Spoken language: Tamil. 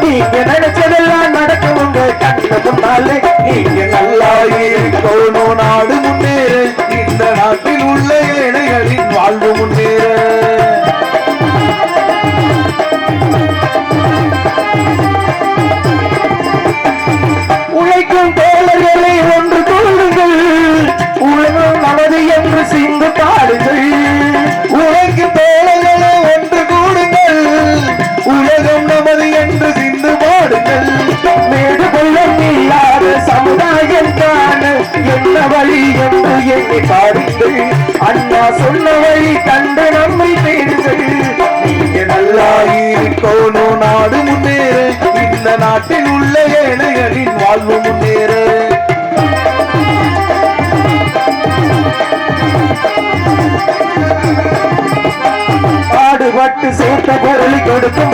நீங்க நினைச்சதெல்லாம் நடக்கும் உங்க கண்ணு முன்னாலே. நீங்க நல்லா இருக்கணும், நாடு முன்னேற, இந்த நாட்டில் உள்ள ஏழைகளின் வாழ்வு முன்னேற. உழைக்கும் தோழர்களை ஒன்று கூடுங்கள், உலகம் நமது என்று சிந்து பாடுங்கள். உழைக்கும் தோழர்களை ஒன்று கூடுங்கள், உலகம் நமது என்று சிந்து பாடுங்கள். மேடு பள்ளம் இல்லாத சமுதாயம் காண என்ன வழி என்று எண்ணி பாருங்கள். அண்ணா சொன்ன வழி கண்டு நம்மை தேடுங்கள். நீங்க நல்லா இருக்கணும், நாடு முன்னேற, இந்த நாட்டில் உள்ள ஏழைகளின் வாழ்வு முன்னேற. பாடுபட்டு சேர்த்த பொருளை கொடுக்கும்